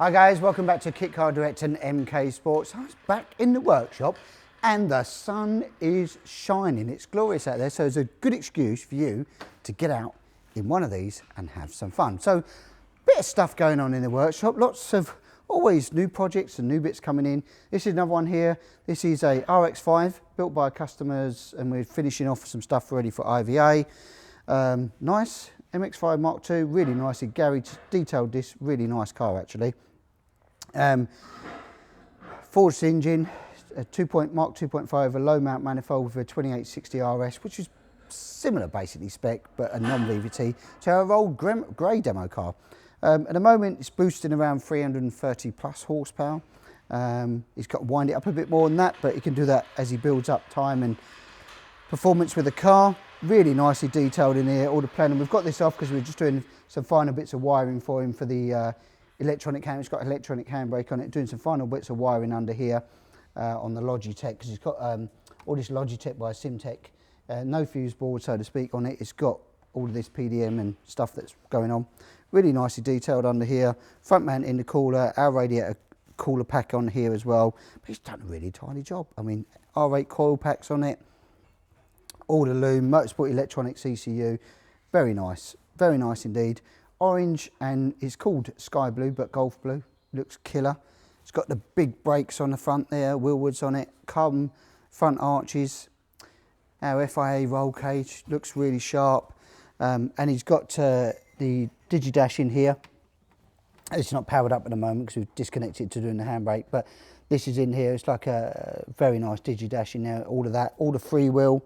Hi guys, welcome back to Kit Car Direct and MK Sports. I was back in the workshop and the sun is shining. It's glorious out there, so it's a good excuse for you to get out in one of these and have some fun. So, bit of stuff going on in the workshop, lots of always new projects and new bits coming in. This is another one here. This is a RX-5 built by customers and we're finishing off some stuff ready for IVA. Nice MX-5 Mark II, really nicely garage detailed this, really nice car actually. Forged engine, a Mark 2.5, a low mount manifold with a 2860 RS, which is similar basically spec, but a non-VVT to our old grey demo car. At the moment it's boosting around 330 plus horsepower. He's got to wind it up a bit more than that, but he can do that as he builds up time and performance with the car. Really nicely detailed in here, all the planning. We've got this off because we're just doing some final bits of wiring for him for the electronic hand. It's got electronic handbrake on it, doing some final bits of wiring under here on the Logitech, because it's got all this Logitech by Simtech, no fuse board so to speak on it. It's got all of this PDM and stuff that's going on. Really nicely detailed under here. Front mount intercooler, our radiator cooler pack on here as well. But he's done a really tidy job. I mean, R8 coil packs on it, all the loom, motorsport electronics ECU. Very nice indeed. Orange, and it's called sky blue but golf blue, looks killer. It's got the big brakes on the front there, wheelwoods on it, carbon front arches, our FIA roll cage, looks really sharp, and he's got the Digidash in here. It's not powered up at the moment because we've disconnected it to doing the handbrake, but this is in here. It's like a very nice Digidash in there, all of that, all the freewheel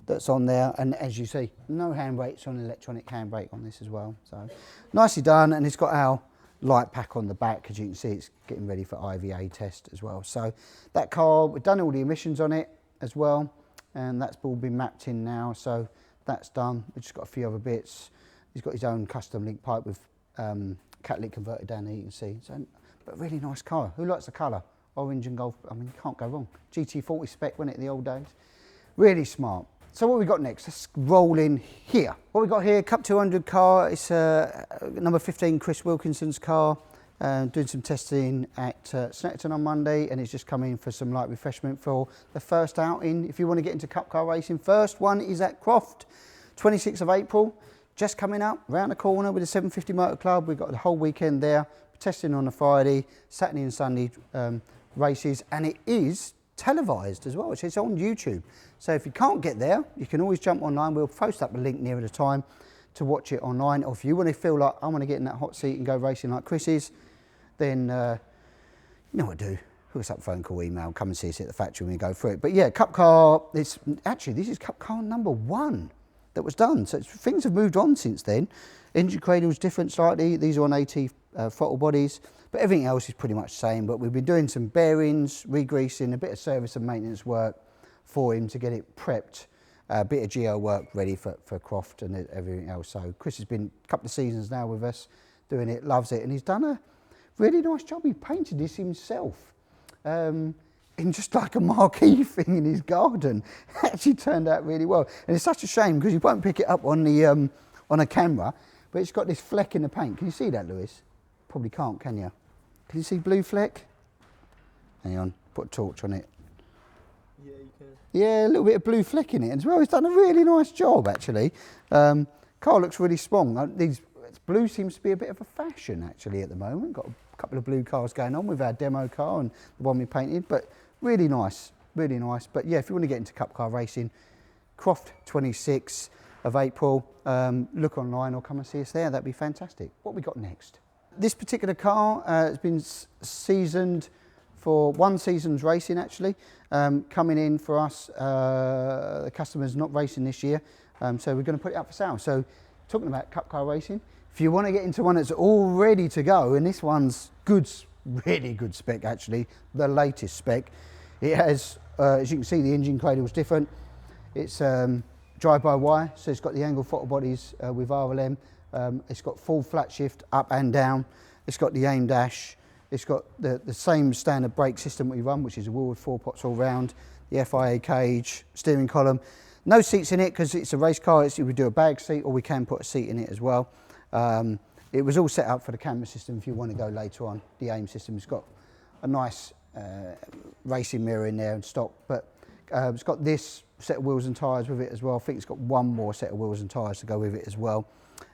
that's on there, and as you see, no handbrakes on electronic handbrake on this as well. So nicely done, and it's got our light pack on the back. As you can see, it's getting ready for IVA test as well. So that car, we've done all the emissions on it as well, and that's all been mapped in now, so that's done. We've just got a few other bits. He's got his own custom link pipe with catalytic converter down there, you can see. So, but really nice car. Who likes the colour? Orange and golf, I mean, you can't go wrong. GT40 spec, wasn't it, the old days? Really smart. So what we got next? Let's roll in here. What we got here, Cup 200 car. It's number 15 Chris Wilkinson's car. Doing some testing at Snetterton on Monday, and it's just come in for some light refreshment for the first outing. If you want to get into cup car racing, first one is at Croft, 26th of April. Just coming up round the corner with the 750 Motor Club. We've got the whole weekend there, testing on a Friday, Saturday and Sunday races, and it is televised as well. It's on YouTube. So if you can't get there, you can always jump online. We'll post up a link nearer the time to watch it online. Or if you want to feel like I want to get in that hot seat and go racing like Chris is, then you know what to do. Hook us up, phone call, email, come and see us at the factory when we go through it. But yeah, cup car, this is cup car number 1 that was done. So things have moved on since then. Engine cradle's different slightly. These are on AT throttle bodies, but everything else is pretty much the same. But we've been doing some bearings, re-greasing, a bit of service and maintenance work for him to get it prepped, a bit of geo work ready for Croft and everything else. So Chris has been a couple of seasons now with us doing it, loves it, and he's done a really nice job. He painted this himself in just like a marquee thing in his garden. Actually turned out really well, and it's such a shame because you won't pick it up on the on a camera, but it's got this fleck in the paint. Can you see that, Lewis? Probably can't, can you? Can you see blue fleck? Hang on, put a torch on it. Yeah, you can. Yeah, a little bit of blue fleck in it as well. He's done a really nice job actually. Car looks really strong. Blue seems to be a bit of a fashion actually at the moment. Got a couple of blue cars going on with our demo car and the one we painted, but really nice, really nice. But yeah, if you want to get into cup car racing, Croft 26th of April, look online or come and see us there. That'd be fantastic. What we got next? This particular car has been seasoned for 1 season's racing actually, coming in for us. The customer's not racing this year, so we're going to put it up for sale. So talking about cup car racing, if you want to get into one that's all ready to go, and this one's good, really good spec actually, the latest spec. It has, as you can see, the engine cradle is different. It's drive-by-wire, so it's got the angle throttle bodies with RLM. It's got full flat shift up and down. It's got the aim dash. It's got the same standard brake system we run, which is a wheel with 4 pots all round, the FIA cage, steering column. No seats in it because it's a race car. We do a bag seat, or we can put a seat in it as well. it was all set up for the camera system if you want to go later on. The aim system has got a nice racing mirror in there and stock, but it's got this set of wheels and tyres with it as well. I think it's got one more set of wheels and tyres to go with it as well.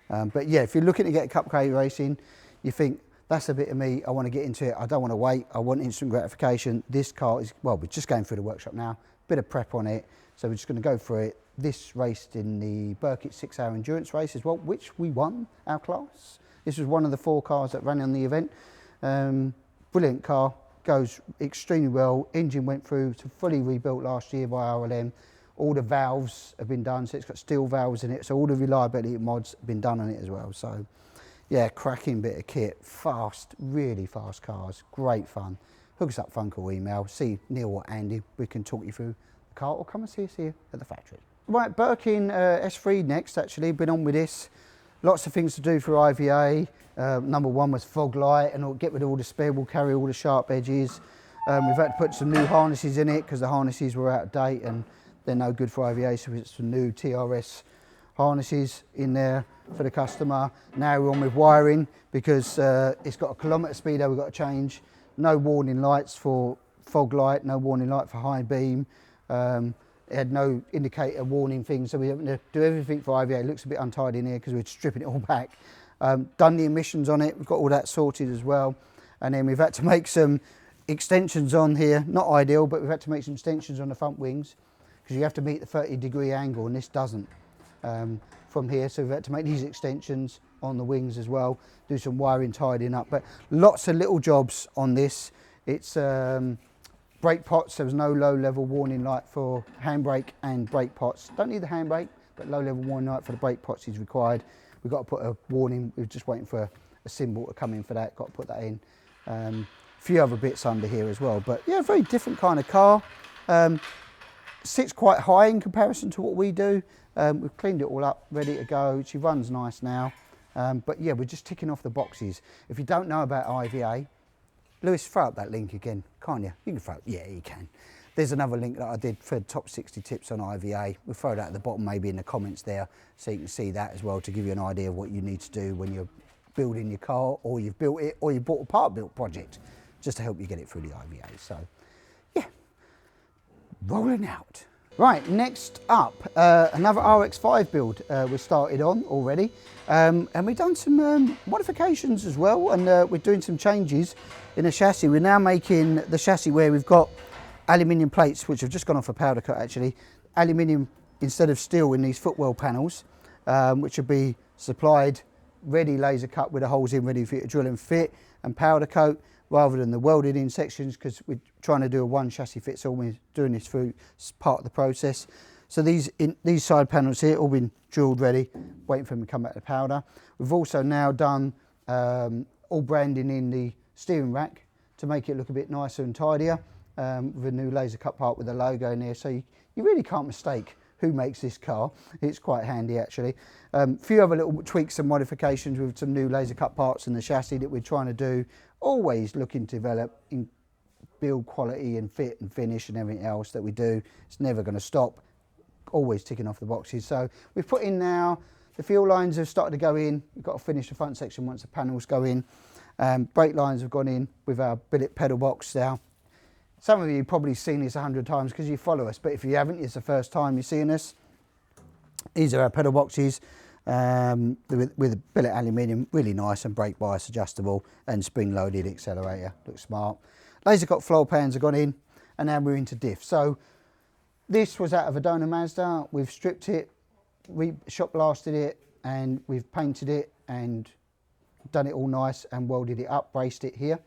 But yeah, if you're looking to get Cup K racing, you think, that's a bit of me, I want to get into it, I don't want to wait, I want instant gratification. This car is, well, we're just going through the workshop now, bit of prep on it, so we're just going to go through it. This raced in the Burkitt 6-hour endurance race as well, which we won our class. This was one of the 4 cars that ran on the event. Brilliant car, goes extremely well. Engine went through to fully rebuilt last year by RLM. All the valves have been done, so it's got steel valves in it, so all the reliability mods have been done on it as well. So yeah, cracking bit of kit, fast, really fast cars, great fun. Hook us up, phone call, email, see Neil or Andy, we can talk you through the car, or come and see us here at the factory. Right, Birkin S3 next, actually, been on with this. Lots of things to do for IVA. Number 1 was fog light, and it'll get rid of all the spare, will carry all the sharp edges. We've had to put some new harnesses in it because the harnesses were out of date and they're no good for IVA, so we put some new TRS harnesses in there for the customer. Now we're on with wiring because it's got a kilometre speedo we've got to change. No warning lights for fog light, no warning light for high beam. It had no indicator warning thing, so we have to do everything for IVA. It looks a bit untidy in here because we're stripping it all back. Done the emissions on it, we've got all that sorted as well. And then we've had to make some extensions on here, not ideal, but we've had to make some extensions on the front wings because you have to meet the 30-degree angle and this doesn't from here. So we've had to make these extensions on the wings as well, do some wiring tidying up, but lots of little jobs on this. It's brake pots, there was no low level warning light for handbrake and brake pots. Don't need the handbrake, but low level warning light for the brake pots is required. We've got to put a warning, we're just waiting for a symbol to come in for that, got to put that in. A few other bits under here as well, but yeah, very different kind of car. Sits quite high in comparison to what we do. We've cleaned it all up, ready to go. She runs nice now. But yeah, we're just ticking off the boxes. If you don't know about IVA, Lewis, throw up that link again, can't you? You can throw it, yeah, you can. There's another link that I did for top 60 tips on IVA. We'll throw that at the bottom, maybe in the comments there, so you can see that as well to give you an idea of what you need to do when you're building your car, or you've built it, or you bought a part built project, just to help you get it through the IVA. So, yeah, rolling out. Right, next up, another RX-5 build we started on already. And we've done some modifications as well, and we're doing some changes in the chassis. We're now making the chassis where we've got aluminium plates, which have just gone off a powder coat actually, aluminium instead of steel in these footwell panels, which will be supplied ready laser cut with the holes in ready for you to drill and fit, and powder coat rather than the welded in sections, because we're trying to do a one chassis fits all. We're doing this through part of the process. So these side panels here all been drilled ready, waiting for them to come back to powder. We've also now done all branding in the steering rack to make it look a bit nicer and tidier, with a new laser cut part with a logo in there, so you really can't mistake who makes this car. It's quite handy actually. A few other little tweaks and modifications with some new laser cut parts in the chassis that we're trying to do, always looking to develop in build quality and fit and finish and everything else that we do. It's never going to stop, always ticking off the boxes. So we've put in now, the fuel lines have started to go in. We've got to finish the front section once the panels go in. Brake lines have gone in with our billet pedal box now. Some of you have probably seen this 100 times because you follow us, but if you haven't, it's the first time you're seeing us. These are our pedal boxes with billet aluminium, really nice, and brake bias adjustable and spring loaded accelerator, looks smart. Laser cut floor pans have gone in, and now we're into diff. So this was out of a Dona Mazda. We've stripped it, we shot blasted it, and we've painted it and done it all nice and welded it up, braced it here.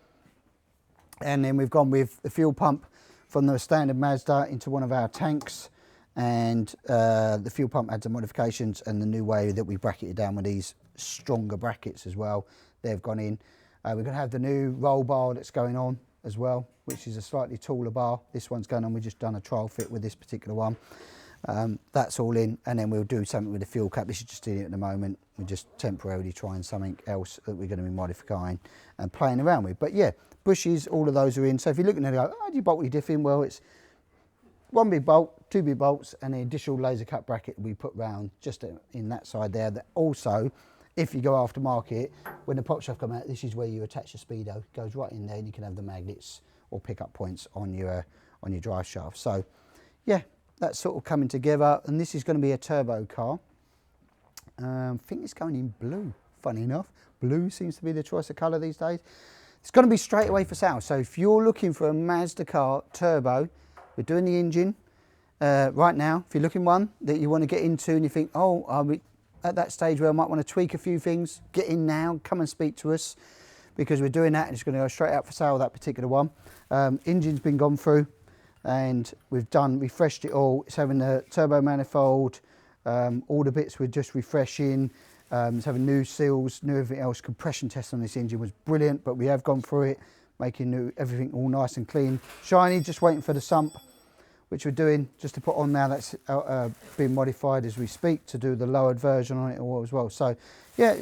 And then we've gone with the fuel pump from the standard Mazda into one of our tanks, and the fuel pump had some modifications, and the new way that we bracketed down with these stronger brackets as well, they've gone in. We're going to have the new roll bar that's going on as well, which is a slightly taller bar. This one's going on, we've just done a trial fit with this particular one. That's all in, and then we'll do something with the fuel cap. This is just in it at the moment. We're just temporarily trying something else that we're going to be modifying and playing around with. But yeah, bushes, all of those are in. So if you're looking at it, how do you bolt your diff in? Well, it's one big bolt, two big bolts, and the additional laser cut bracket we put round just in that side there. That also if you go aftermarket, when the pop shafts come out, this is where you attach the speedo. It goes right in there, and you can have the magnets or pickup points on your drive shaft. So, yeah, that's sort of coming together, and this is going to be a turbo car. I think it's going in blue, funny enough. Blue seems to be the choice of colour these days. It's going to be straight away for sale. So if you're looking for a Mazda car turbo, we're doing the engine right now. If you're looking one that you want to get into and you think, oh, are we at that stage where I might want to tweak a few things, get in now, come and speak to us, because we're doing that and it's going to go straight out for sale, that particular one. Engine's been gone through and we've refreshed it all. It's having the turbo manifold, all the bits we're just refreshing. It's having new seals, new everything else. Compression test on this engine was brilliant, but we have gone through it, making everything all nice and clean. Shiny, just waiting for the sump, which we're doing just to put on now. That's being modified as we speak to do the lowered version on it all as well. So yeah,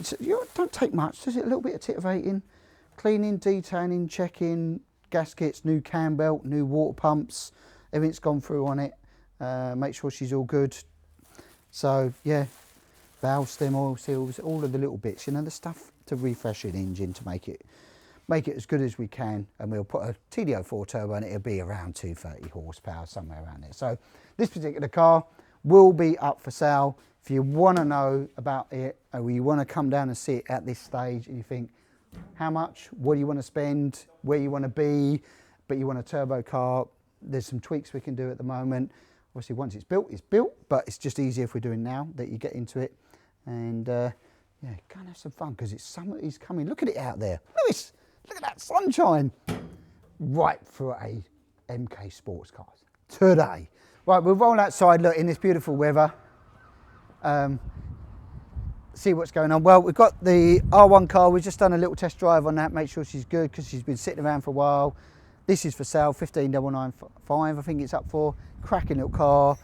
don't take much, just a little bit of titivating, cleaning, detailing, checking, gaskets, new cam belt, new water pumps, everything's gone through on it. Make sure she's all good. So yeah, valve stem, oil seals, all of the little bits, you know, the stuff to refresh an engine to make it as good as we can. And we'll put a TD04 turbo and it'll be around 230 horsepower, somewhere around there. So this particular car will be up for sale. If you want to know about it, or you want to come down and see it at this stage and you think, how much, what do you want to spend, where you want to be, but you want a turbo car, there's some tweaks we can do at the moment. Obviously once it's built, but it's just easier if we're doing now that you get into it. And yeah, go and have some fun, because summer is coming. Look at it out there. Lewis, look at that sunshine. Right for a MK Sportscars today. Right, we'll roll outside, look, in this beautiful weather. See what's going on. Well, we've got the R1 car. We've just done a little test drive on that, make sure she's good, because she's been sitting around for a while. This is for sale, 15,995, I think it's up for. Cracking little car.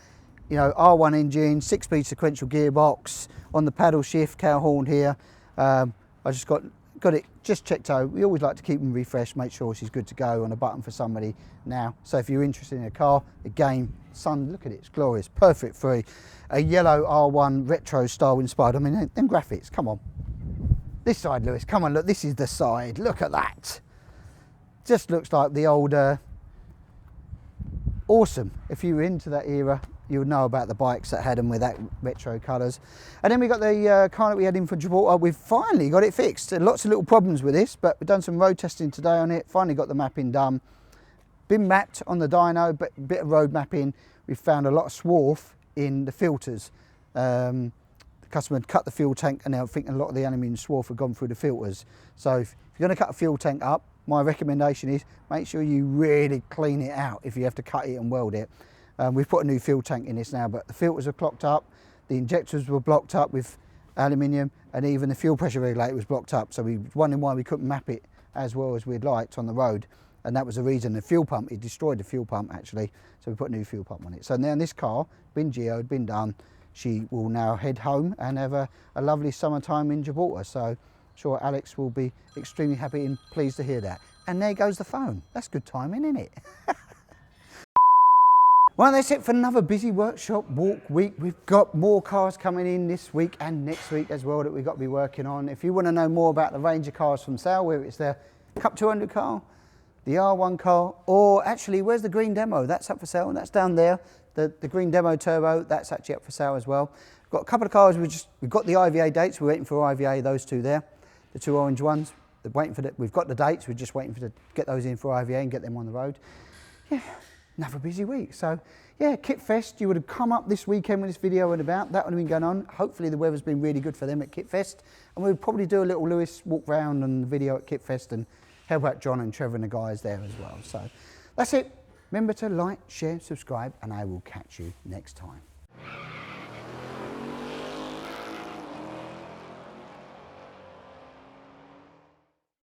You know, R1 engine, 6-speed sequential gearbox, on the paddle shift, cow horn here. I just got it just checked out. We always like to keep them refreshed, make sure she's good to go, on a button for somebody now. So if you're interested in a car, again, sun, look at it, it's glorious, perfect for a yellow R1 retro style inspired. I mean, them graphics, come on. This side, Lewis, come on, look, this is the side, look at that. Just looks like the old, awesome. If you were into that era, you would know about the bikes that had them with that retro colours. And then we got the car that we had in from Gibraltar. We've finally got it fixed. Lots of little problems with this, but we've done some road testing today on it. Finally got the mapping done. Been mapped on the dyno, but a bit of road mapping. We've found a lot of swarf in the filters. The customer had cut the fuel tank, and I think a lot of the aluminium swarf had gone through the filters. So if you're going to cut a fuel tank up, my recommendation is make sure you really clean it out if you have to cut it and weld it. We've put a new fuel tank in this now, but the filters are clogged up, the injectors were blocked up with aluminium, and even the fuel pressure regulator was blocked up. So we were wondering why we couldn't map it as well as we'd liked on the road. And that was the reason. The fuel pump, it destroyed the fuel pump actually. So we put a new fuel pump on it. So now this car, been geoed, been done. She will now head home and have a lovely summertime in Gibraltar. So I'm sure Alex will be extremely happy and pleased to hear that. And there goes the phone. That's good timing, isn't it? Well, that's it for another busy workshop walk week. We've got more cars coming in this week and next week as well that we've got to be working on. If you want to know more about the range of cars from sale, whether it's the Cup 200 car, the R1 car, or actually, where's the green demo? That's up for sale, and that's down there. The green demo turbo, that's actually up for sale as well. We've got a couple of cars, we've got the IVA dates, we're waiting for IVA, those two there. The two orange ones, we've got the dates, we're just waiting to get those in for IVA and get them on the road. Yeah. Another busy week. So yeah, Kit Fest, you would have come up this weekend when this video went about. That would have been going on. Hopefully the weather's been really good for them at Kit Fest. And we'll probably do a little Lewis walk round and video at Kit Fest and help out John and Trevor and the guys there as well. So that's it. Remember to like, share, subscribe, and I will catch you next time.